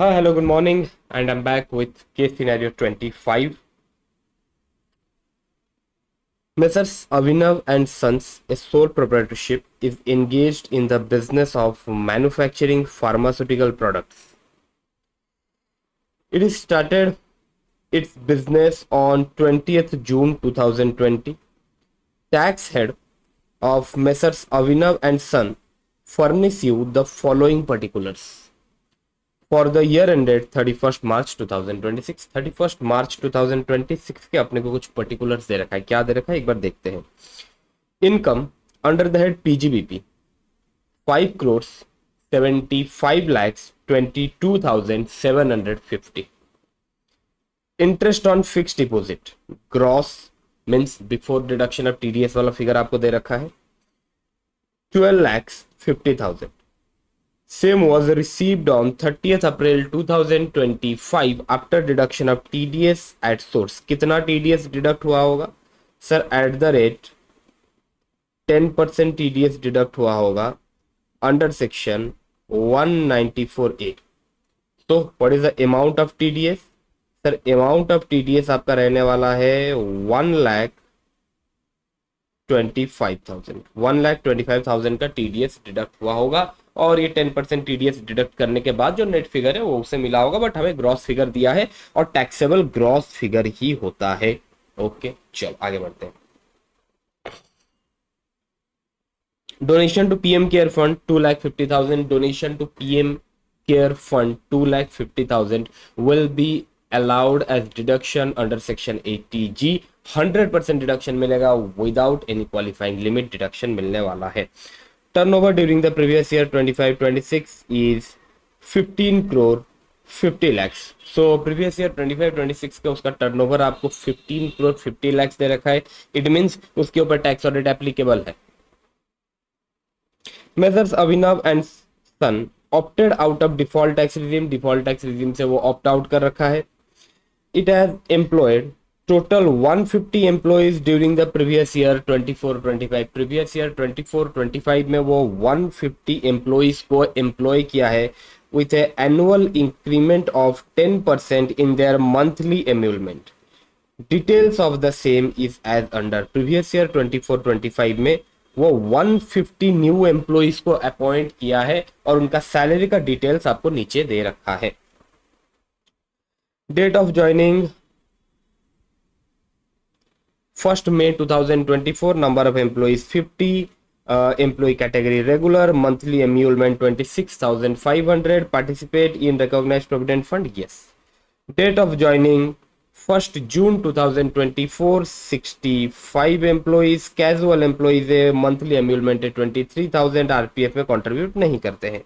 Hi, hello, good morning, and I'm back with case scenario 25. Messrs. Avinav and Sons, a sole proprietorship, is engaged in the business of manufacturing pharmaceutical products. It is started its business on 20th June 2020. Tax head of Messrs. Avinav and Son furnish you the following particulars. For the year ended 31st March 2026। 31st मार्च 2026 के अपने को कुछ particulars दे रखा है। क्या दे रखा है एक बार देखते हैं। Income under the head PGBP 5,75,22,750। Interest on fix deposit gross means before deduction of TDS वाला फिगर आपको दे रखा है 12,50,000। Same was received on 30th April 2025 after deduction of TDS at source। कितना TDS डिडक्ट हुआ होगा sir? At the rate 10% TDS deduct हुआ होगा under section 194A। तो what is the amount of TDS? Sir amount of TDS आपका रहने वाला है 1,25,000 का TDS डिडक्ट हुआ होगा और ये 10% TDS डिडक्ट करने के बाद जो नेट फिगर है वो उससे मिला होगा, बट हमें ग्रॉस फिगर दिया है और टैक्सेबल ग्रॉस फिगर ही होता है। ओके चलो आगे बढ़ते हैं। Donation to PM care fund 2,50,000। Donation to PM care fund 2,50,000 will be allowed as deduction under section 80G। 100% deduction मिलेगा without any qualifying limit deduction मिलने वाला है। Turnover during the previous year 25-26 is 15 crore 50 lakhs। सो previous year 25-26 का उसका turnover आपको 15 crore 50 lakhs दे रखा है। इट मींस उसके ऊपर टैक्स ऑडिट एप्लीकेबल है। Messrs Abhinav and son opted out of default tax regime. Default tax regime से वो ऑप्ट आउट कर रखा है। It has employed total 150 employees during the previous year 24-25। previous year 24-25 में वो 150 employees को employ किया है with a annual increment of 10% in their monthly emolument। Details of the same is as under। previous year 24-25 में वो 150 new employees को appoint किया है और उनका सैलरी का डिटेल्स आपको नीचे दे रखा है। Date of joining 1st May 2024। Number of employees 50। Employee category regular। Monthly emolument 26,500। Participate in recognized provident fund yes। Date of joining 1st June 2024। 65 employees। Casual employees है, monthly emolument है 23,000। RPF में contribute नहीं करते हैं।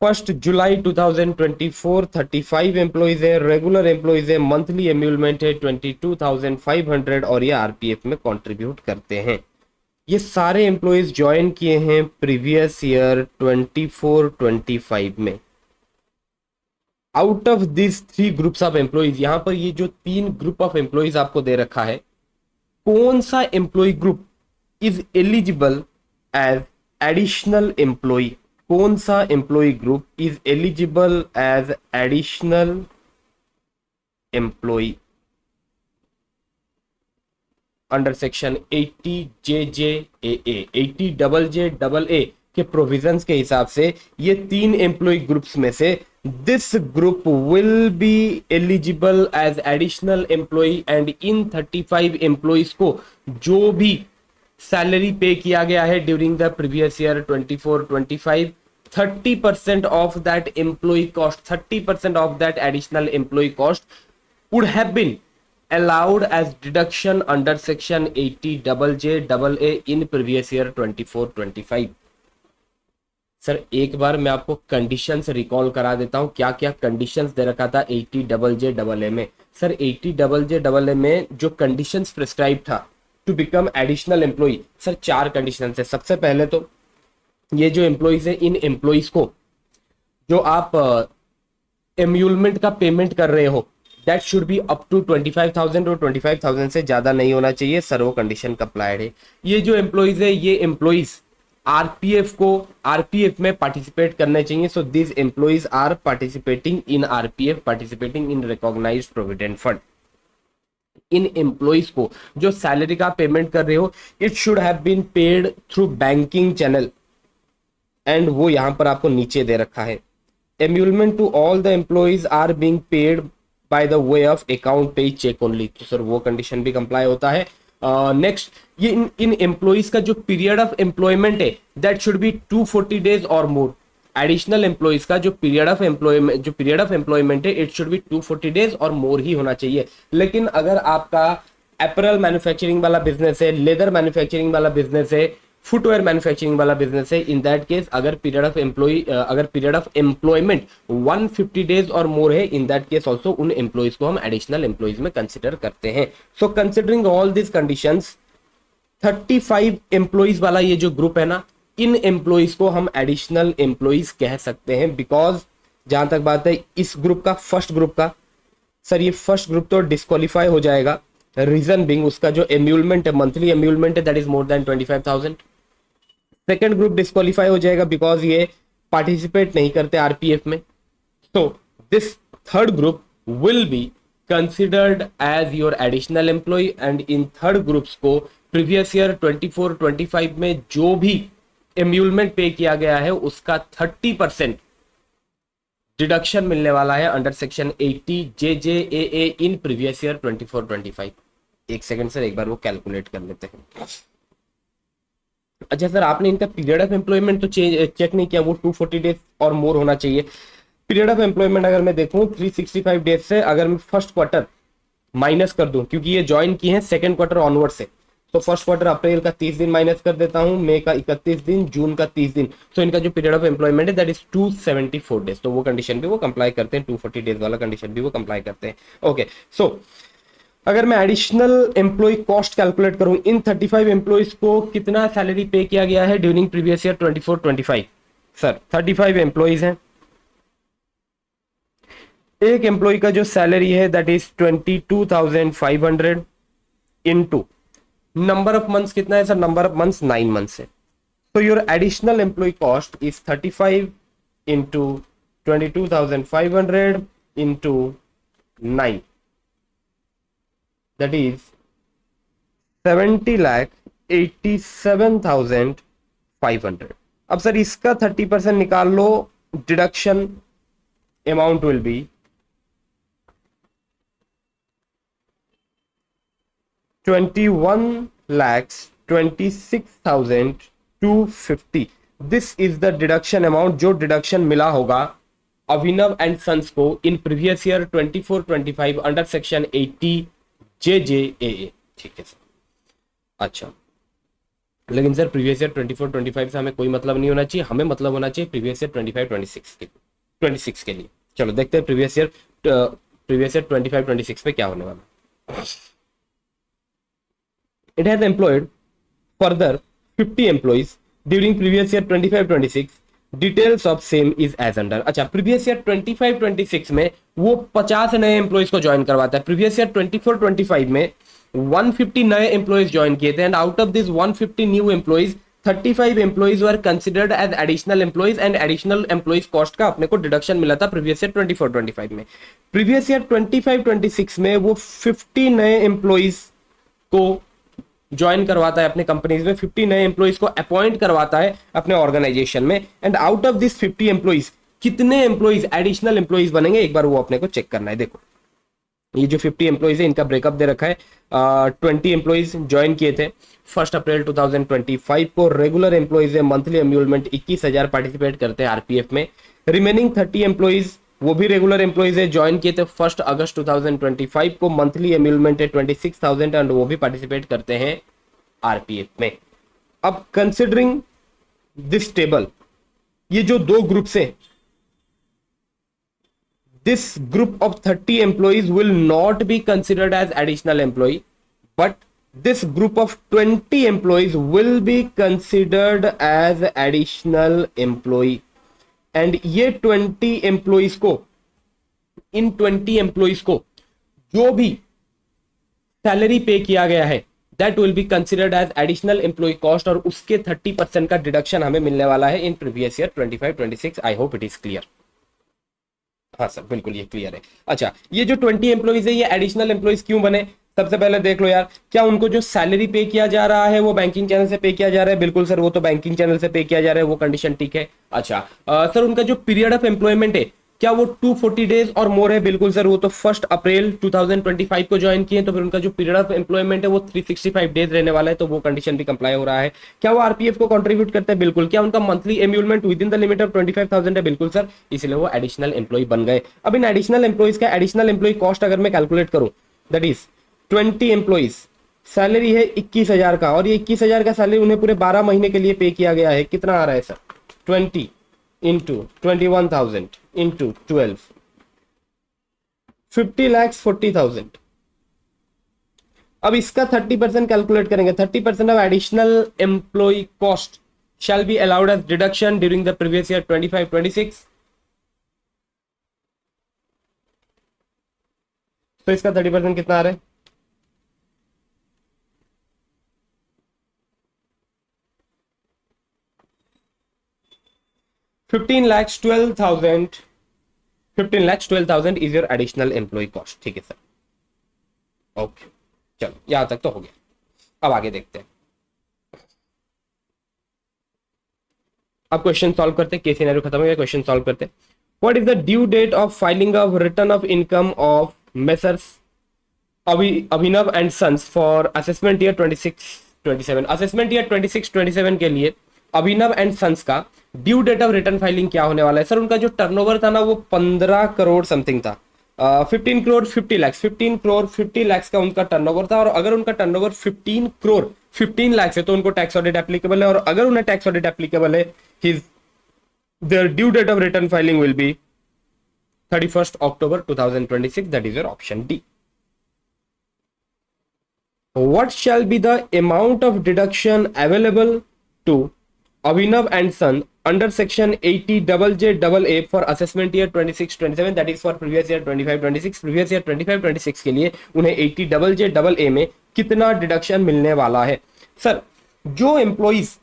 1st जुलाई 2024 35 employees है। Regular employees है, monthly एम्यूलमेंट है 22,500 और ये आरपीएफ में कंट्रीब्यूट करते हैं। ये सारे एम्प्लॉइज ज्वाइन किए हैं प्रीवियस ईयर 24-25 में। Out of this 3 groups of employees, यहां पर ये जो 3 ग्रुप ऑफ एम्प्लॉइज आपको दे रखा है, कौन सा employee group is eligible as additional employee? कौन सा employee group is eligible as additional employee under section 80JJAA 80JJAA के प्रोविजंस के हिसाब से ये 3 एम्प्लॉय ग्रुप्स में से this group will be eligible as additional employ and in 35 employees को जो भी सैलरी पे किया गया है during the previous year 24-25 30% of that employee cost 30% of that additional employ cost would have been allowed as deduction under section 80JJAA in previous year 24-25। Sir एक बार मैं आपको conditions recall करा देता हूं, क्या क्या कंडीशंस दे रखा था 80JJAA में। सर 80JJAA में जो कंडीशंस प्रिस्क्राइब था to become additional employee, sir 4 condition है। सबसे पहले तो ये जो एम्प्लॉइज है, इन एम्प्लॉइज को जो आप एम्यूलमेंट का पेमेंट कर रहे हो that should be up to 25,000 और 25,000 से ज्यादा नहीं होना चाहिए। सर वो कंडीशन अप्लाइड है। ये जो एम्प्लॉइज है, ये एम्प्लॉइज आरपीएफ में पार्टिसिपेट करने चाहिए. So this employees are participating in RPF, participating in recognised provident fund. इन एम्प्लॉइज को जो सैलरी का पेमेंट कर रहे हो, it should have been paid through banking channel, and वो यहां पर आपको नीचे दे रखा है. Emolument to all the employees are being paid by the way of account pay cheque only. तो सर वो कंडीशन भी कंप्लाई होता है. नेक्स्ट, ये इन एम्प्लॉइज का जो पीरियड ऑफ एम्प्लॉयमेंट है दैट शुड बी 240 डेज और मोर. एडिशनल एम्प्लॉइज का जो पीरियड ऑफ एम्प्लॉयमेंट है इट शुड बी 240 डेज और मोर ही होना चाहिए. लेकिन अगर आपका एपरल मैन्युफैक्चरिंग वाला बिजनेस है, लेदर मैन्युफैक्चरिंग वाला बिजनेस है, फुटवेयर मैन्युफैक्चरिंग वाला बिजनेस है, इन दैट केस अगर पीरियड ऑफ एम्प्लॉयमेंट 150 डेज और मोर है, इन दैट केस ऑल्सो उन एम्प्लॉइज को हम एडिशनल एम्प्लॉइज में कंसिडर करते हैं. So considering all this conditions, 35 employees वाला ये जो ग्रुप है ना, इन एम्प्लॉइज को हम एडिशनल एम्प्लॉइज कह सकते हैं. बिकॉज जहां तक बात है इस ग्रुप का, फर्स्ट ग्रुप का, सर ये फर्स्ट ग्रुप तो डिस्क्वालीफाई हो जाएगा. रीजन बिंग उसका जो एम्यूलमेंट है, मंथली एम्यूलमेंट है, that is more then 25,000. Second group disqualify हो जाएगा बिकॉज ये पार्टिसिपेट नहीं करते आरपीएफ में. तो this third group will be considered as your additional employ, and in third groups को प्रीवियस ईयर 24-25 में जो भी एम्यूलमेंट पे किया गया है उसका 30% डिडक्शन मिलने वाला है अंडर सेक्शन 80 JJAA इन प्रीवियस ईयर 24-25. एक सेकंड सर, एक बार वो कैलकुलेट कर लेते हैं. अच्छा सर, आपने इनका पीरियड ऑफ एम्प्लॉयमेंट तो चेक नहीं किया, वो 240 डेज और मोर होना चाहिए. पीरियड ऑफ एम्प्लॉयमेंट अगर मैं देखूं 365 डेज से अगर मैं फर्स्ट क्वार्टर माइनस कर दूं, क्योंकि ये ज्वाइन किए हैं सेकंड क्वार्टर ऑनवर्ड से, तो फर्स्ट क्वार्टर अप्रैल का 30 दिन माइनस कर देता हूं, मई का 31 दिन, जून का 30 दिन. तो इनका जो पीरियड ऑफ एम्प्लॉयमेंट है दैट इज 274 डेज. तो वो कंडीशन भी वो कंप्लाई करते हैं, 240 डेज वाला कंडीशन भी वो कंप्लाई करते हैं. ओके, सो अगर मैं एडिशनल एम्प्लॉय कॉस्ट कैलकुलेट करूं, इन 35 एम्प्लॉइज को कितना सैलरी पे किया गया है during previous year 24-25. Sir 35 employees हैं, एक एम्प्लॉय का जो सैलरी है that is 22,500 into number of months कितना है sir, number of months 9 months है. तो your additional employ cost is 35 into 22,500 into 9, that is 70,87,500. अब सर इसका 30% निकाल लो, deduction amount will be 21,26,250. This is the deduction amount जो डिडक्शन मिला होगा अभिनव एंड सन्स को इन previous year 24-25 under section 80 JJAA. ठीक है सर. अच्छा, लेकिन सर प्रीवियस ईयर 24-25 से हमें कोई मतलब नहीं होना चाहिए, हमें मतलब होना चाहिए प्रीवियस ईयर 25-26 के लिए. चलो देखते हैं प्रीवियस ईयर 25-26 पे क्या होने वाला. It has employed further 50 employees during previous year 25-26. Details of same is as under. अच्छा, प्रीवियस ईयर 25-26 में वो 50 नए एम्प्लॉइज को ज्वाइन करवाता है. प्रीवियस ईयर 24-25 में 150 नए एम्प्लॉइज ज्वाइन किए थे, and out of this 150 new employees 35 employees were considered as additional employees, and additional employees cost का अपने को डिडक्शन मिला था प्रीवियस ईयर 24-25 में. प्रीवियस ईयर 25-26 में वो 50 नए एम्प्लॉइज को ज्वाइन करवाता है अपने कंपनीज में, 50 नए एम्प्लॉइज को अपॉइंट करवाता है अपने ऑर्गेनाइजेशन में, and out of this 50 employees कितने एम्प्लॉइज एडिशनल एम्प्लॉइज बनेंगे एक बार वो अपने को चेक करना है. देखो ये जो 50 एम्प्लॉइज है इनका ब्रेकअप दे रखा है. 20 एम्प्लॉइज ज्वाइन किए थे 1 अप्रैल 2025 को. रेगुलर एम्प्लॉइज है, मंथली एम्यूलमेंट 21,000 पार्टिसिपेट करते हैं आरपीएफ में. रिमेनिंग 30 एम्प्लॉइज वो भी रेगुलर एम्प्लॉइज है, ज्वाइन किए थे 1 अगस्त 2025 को. मंथली एम्यूलमेंट है 26,000 एंड वो भी पार्टिसिपेट करते हैं आरपीएफ में. अब कंसिडरिंग दिस टेबल, ये जो दो ग्रुप्स हैं, this group of 30 employees will not be considered as additional employee, but this group of 20 employees will be considered as additional employee. And ये 20 employees को, इन 20 employees को जो भी सैलरी पे किया गया है that will be considered as additional employ cost, और उसके 30% का डिडक्शन हमें मिलने वाला है in previous year 25-26। I hope it is clear. हाँ सर, बिल्कुल ये क्लियर है। अच्छा, ये जो 20 एम्प्लॉइज है, ये एडिशनल एम्प्लॉइज क्यों बने? सबसे पहले देख लो यार, क्या उनको जो सैलरी पे किया जा रहा है वो बैंकिंग चैनल से पे किया जा रहा है? बिल्कुल सर, वो तो बैंकिंग चैनल से पे किया जा रहा है, वो कंडीशन ठीक है। अच्छा सर, उनका जो पीरियड ऑफ एम्प्लॉयमेंट है, क्या वो 240 डेज और मोर है? बिल्कुल सर, वो तो 1 अप्रैल 2025 को ज्वाइन किए, तो फिर उनका जो पीरियड ऑफ एम्प्लॉयमेंट है वो 365 डेज रहने वाला है, तो वो कंडीशन भी कंप्लाई हो रहा है। क्या वो आरपीएफ को कंट्रीब्यूट करते हैं? बिल्कुल। क्या उनका monthly emolument within the limit of 25,000 है? बिल्कुल सर, इसलिए वो एडिशनल एम्प्लॉय बन गए। अब इन एडिशनल एम्प्लॉइज का एडिशनल एम्प्लॉय कॉस्ट अगर मैं कैलकुलेट करूं, दैट इज 20 एम्प्लॉइज, सैलरी है 21,000 का, और ये 21,000 का सैलरी उन्हें पूरे 12 महीने के लिए पे किया गया है। कितना आ रहा है सर? 20 into 21,000 into 12, 50,40,000। अब इसका 30% कैलकुलेट करेंगे। 30% of additional employ cost shall be allowed as deduction during the previous year 25-26। तो इसका 30% कितना आ रहा है? $15,12,000 is your additional employ cost. ठीक है सर, ओके, चलो यहां तक तो हो गया। अब आगे देखते हैं। अब क्वेश्चन सॉल्व करते हैं। केस सिनेरियो खत्म हो गया, क्वेश्चन सॉल्व करते हैं। What is the due date of filing of return of income of messrs Abhinav and sons for assessment year 26-27? Assessment year 26-27 के लिए अभिनव एंड सन्स का due date of return filing क्या होने वाला है? सर, उनका जो टर्नओवर था ना, वो 15 करोड़ समथिंग था। 15 करोड़ 50 लाख, 15 करोड़ 50 लाख का उनका टर्नओवर था। और अगर उनका टर्नओवर 15 करोड़ 15 लाख है तो उनको टैक्स ऑडिट एप्लीकेबल है। और अगर उन्हें टैक्स ऑडिट एप्लीकेबल है, his their due date of return filing will be 31 October 2026। That is your option D. What shall be the amount of deduction available to Abhinav and Son under section 80JJAA for assessment year 26-27? that is for previous year 25-26। previous year 25-26 के लिए उन्हें 80JJAA में कितना deduction मिलने वाला है? Sir, जो employees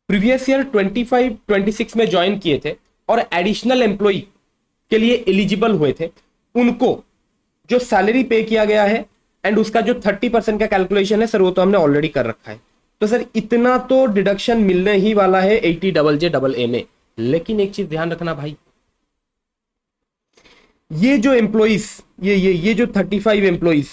previous year 25-26 में ज्वाइन किए थे और एडिशनल एम्प्लॉय के लिए एलिजिबल हुए थे, उनको जो सैलरी पे किया गया है एंड उसका जो 30% का कैलकुलेशन है सर, वो तो हमने ऑलरेडी कर रखा है। तो सर, इतना तो डिडक्शन मिलने ही वाला है 80JJAA में। लेकिन एक चीज ध्यान रखना भाई, ये जो एम्प्लॉइज, ये जो 35 एम्प्लॉइज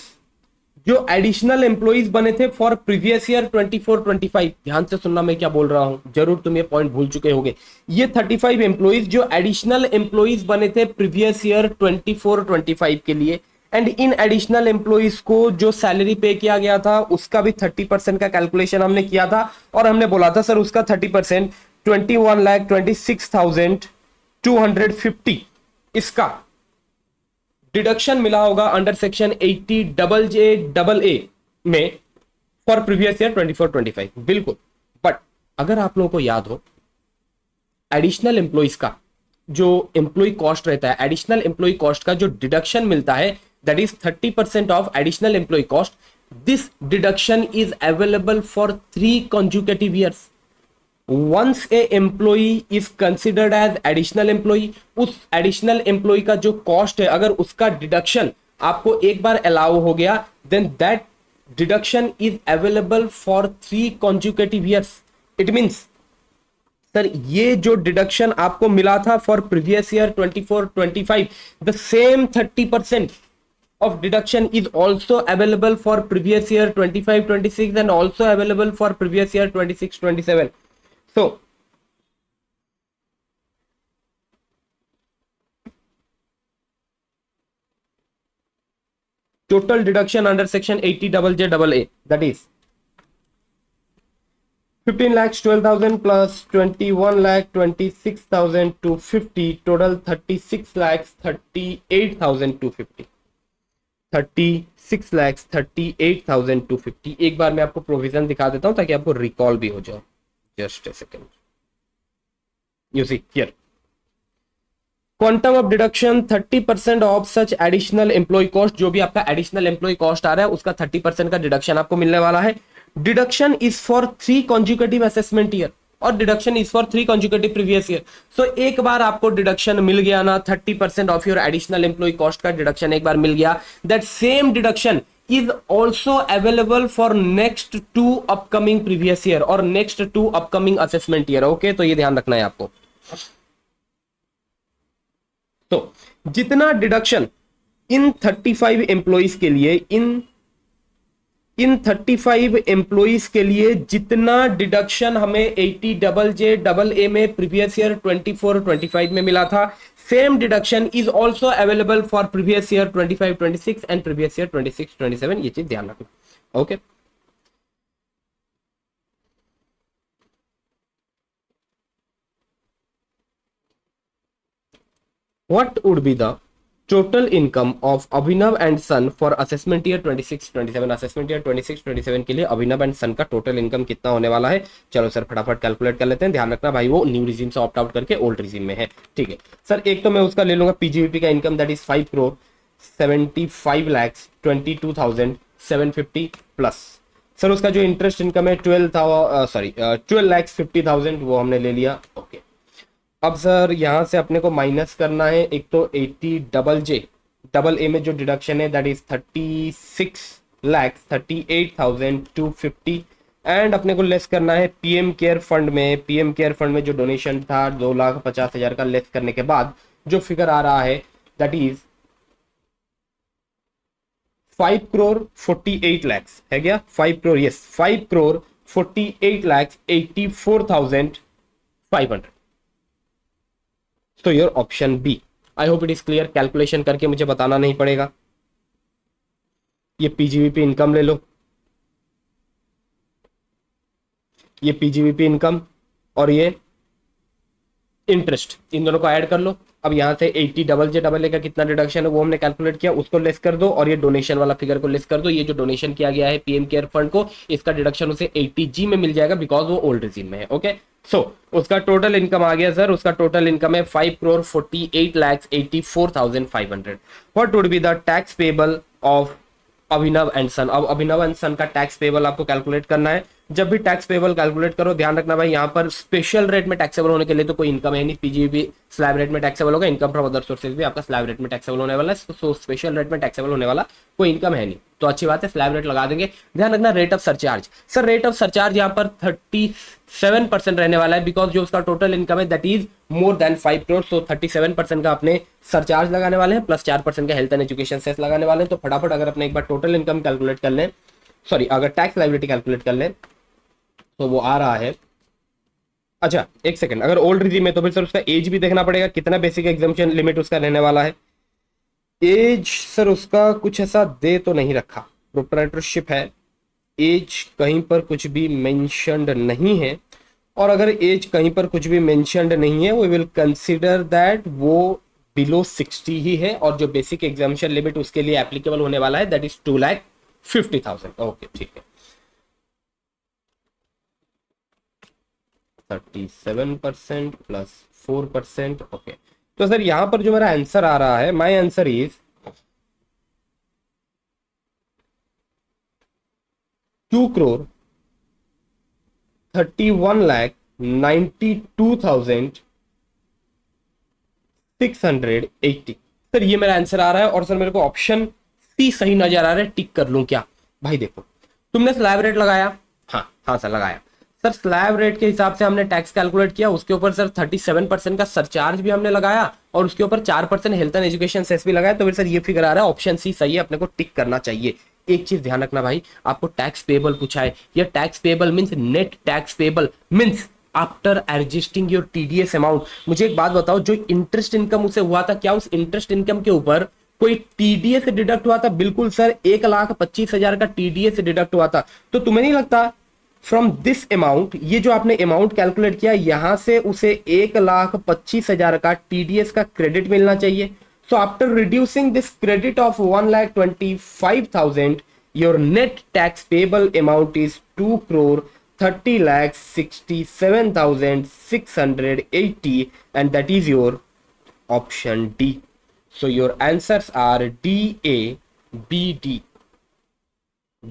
जो एडिशनल एम्प्लॉइज बने थे फॉर प्रीवियस ईयर 24-25, ध्यान से सुनना मैं क्या बोल रहा हूं, जरूर तुम ये पॉइंट भूल चुके होगे। ये 35 एम्प्लॉइज जो एडिशनल एम्प्लॉइज बने थे प्रीवियस ईयर 24-25 के लिए, एंड इन एडिशनल एम्प्लॉइज को जो सैलरी पे किया गया था उसका भी 30% का कैलकुलेशन हमने किया था। और हमने बोला था सर, उसका 30% 21,26,250 इसका डिडक्शन मिला होगा अंडर सेक्शन 80JJAA में फॉर प्रीवियस ईयर 24-25। बिल्कुल। बट अगर आप लोगों को याद हो, एडिशनल एम्प्लॉइज का जो एम्प्लॉय कॉस्ट रहता है, एडिशनल एम्प्लॉय कॉस्ट का जो डिडक्शन मिलता है, that is 30% of additional employee cost. This deduction is available for 3 consecutive years. Once a employee is considered as additional employee, उस additional employee का जो cost है, अगर उसका deduction आपको एक बार allow हो गया, then that deduction is available for 3 consecutive years. It means sir, ये जो डिडक्शन आपको मिला था for previous year 24-25, the same 30% of deduction is also available for previous year 25-26 and also available for previous year 26-27. So total deduction under section 80JJAA, that is 15,12,000 plus 21,26,250, total 36,38,250। 36,38,250। एक बार मैं आपको provision दिखा देता हूं ताकि आपको रिकॉल भी हो जाए। Just a second, you see here, quantum of deduction 30% of such additional employ cost, जो भी आपका एडिशनल एम्प्लॉय कॉस्ट आ रहा है उसका 30% का डिडक्शन आपको मिलने वाला है। Deduction is for 3 consecutive assessment year और deduction is for 3 consecutive previous year. So एक बार आपको डिडक्शन मिल गया ना, 30% of your additional employ cost का डिडक्शन एक बार मिल गया, that same deduction is also available for next 2 upcoming previous year और next 2 upcoming assessment year। Okay, तो ये ध्यान रखना है आपको। तो जितना डिडक्शन इन 35 एम्प्लॉइज के लिए, इन 35 एम्प्लॉइज के लिए जितना डिडक्शन हमें 80 डबल जे डबल ए में प्रीवियस ईयर 24-25 में मिला था, same deduction is also available for previous year 25-26 and previous year 26-27। ये चीज ध्यान रखना। Okay, what would be the total income of Abhinav and Son for assessment year 26-27? assessment year 26-27 के लिए अभिनव एंड सन का टोटल इनकम कितना होने वाला है? चलो सर फटाफट कैलकुलेट कर लेते हैं। ध्यान रखना भाई, वो न्यू रिजीम से ऑप्ट आउट करके ओल्ड रिजीम में है। ठीक है सर, एक तो मैं उसका ले लूंगा पीजीवीपी का income, that is 5,75,22,750 plus. Sir उसका जो इंटरेस्ट इनकम है 12,50,000 वो हमने ले लिया। ओके, अब सर यहां से अपने को माइनस करना है, एक तो 80 डबल जे डबल ए में जो डिडक्शन है दैट इज 36,38,250 एंड अपने को लेस करना है पीएम केयर फंड में। पीएम केयर फंड में जो डोनेशन था 2,50,000 का, लेस करने के बाद जो फिगर आ रहा है दैट इज 5,48,00,000 है क्या? 5 करोड़, यस 5,48,84,500। तो your option B. I hope it is clear. Calculation करके मुझे बताना नहीं पड़ेगा। ये पीजीवीपी इनकम ले लो, ये पीजीवीपी इनकम और ये इंटरेस्ट, इन दोनों को ऐड कर लो। अब यहां से 80 डबल जे डबल ए का कितना डिडक्शन है वो हमने कैलकुलेट किया, उसको लेस कर दो और ये डोनेशन वाला फिगर को लेस कर दो। ये जो डोनेशन किया गया है पीएम केयर फंड को, इसका डिडक्शन उसे 80 जी में मिल जाएगा बिकॉज वो ओल्ड रिजीम में है। ओके, सो उसका टोटल इनकम आ गया सर, उसका टोटल इनकम है 5,48,84,500। What would be the tax payable of Abhinav and son? अब अभिनव एंड सन का टैक्स पेबल आपको कैलकुलेट करना है। जब भी टैक्स पेबल कैलकुलेट करो ध्यान रखना भाई, यहाँ पर स्पेशल रेट में टैक्सेबल होने के लिए तो कोई इनकम है नहीं, पीजीबी स्लैब रेट में टैक्सेबल होगा, इनकम फ्रॉम अदर सोर्सेज भी आपका स्लैब रेट में टैक्सेबल होने वाला है। सो स्पेशल रेट में टैक्सेबल होने वाला कोई इनकम है नहीं, तो अच्छी बात है, स्लैब रेट लगा देंगे। ध्यान रखना rate of surcharge, sir rate of surcharge यहाँ पर 37% रहने वाला है बिकॉज जो उसका टोटल इनकम है that is more than 5 crore. So 37% का अपने सरचार्ज लगाने वाले हैं प्लस 4% का हेल्थ एंड एजुकेशन सेस लगाने वाले हैं। तो फटाफट अगर अपने एक बार टोटल इनकम कैलकुलेट कर लें, सॉरी अगर टैक्स लायबिलिटी कैलकुलेट कर लें तो वो आ रहा है, अच्छा एक सेकंड, अगर ओल्ड रिजीम में तो फिर सर उसका एज भी देखना पड़ेगा, कितना बेसिक एग्जामिशन लिमिट उसका रहने वाला है। एज सर उसका कुछ ऐसा दे तो नहीं रखा, प्रोप्राइटरशिप है, एज कहीं पर कुछ भी मेंशन्ड नहीं है। और अगर एज कहीं पर कुछ भी मेंशन्ड नहीं है वी विल कंसीडर दैट वो बिलो 60 ही है और जो बेसिक एग्जामिशन लिमिट उसके लिए एप्लीकेबल होने वाला है दैट इज 2,50,000। ओके ठीक है, 37% प्लस 4%। ओके, तो सर यहां पर जो मेरा आंसर आ रहा है, माय आंसर इज 2,31,92,680। सर ये मेरा आंसर आ रहा है और सर मेरे को ऑप्शन सी सही नजर आ रहा है, टिक कर लूं क्या? भाई देखो तुमने स्लैब रेट लगाया, हाँ हाँ सर लगाया सर, स्लैब रेट के हिसाब से हमने टैक्स कैलकुलेट किया, उसके ऊपर सर 37% का सरचार्ज भी हमने लगाया और उसके ऊपर 4% हेल्थ एंड एजुकेशन सेस भी लगाया। तो फिर सर ये फिगर आ रहा है, ऑप्शन सी सही है, अपने को टिक करना चाहिए। एक चीज ध्यान रखना भाई, आपको टैक्स पेबल पूछा है, ये tax payable means net tax payable means after adjusting your TDS amount. मुझे एक बात बताओ, जो इंटरेस्ट इनकम उसे हुआ था, क्या उस इंटरेस्ट इनकम के ऊपर कोई टीडीएस डिडक्ट हुआ था? बिल्कुल सर, 1,25,000 का टीडीएस डिडक्ट हुआ था। तो तुम्हें नहीं लगता फ्रॉम दिस अमाउंट, ये जो आपने अमाउंट कैलकुलेट किया यहां से उसे 1,25,000 का टीडीएस का क्रेडिट मिलना चाहिए? So after reducing this credit of 1,25,000 your net tax payable amount is 2,30,67,680 and that is your option D. So your answers are D, A, B, D.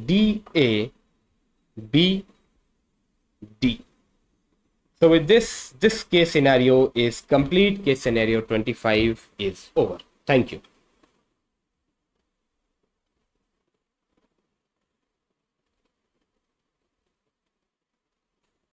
D, A, B, D. So with this case scenario is complete. Case scenario 25 is over. Thank you.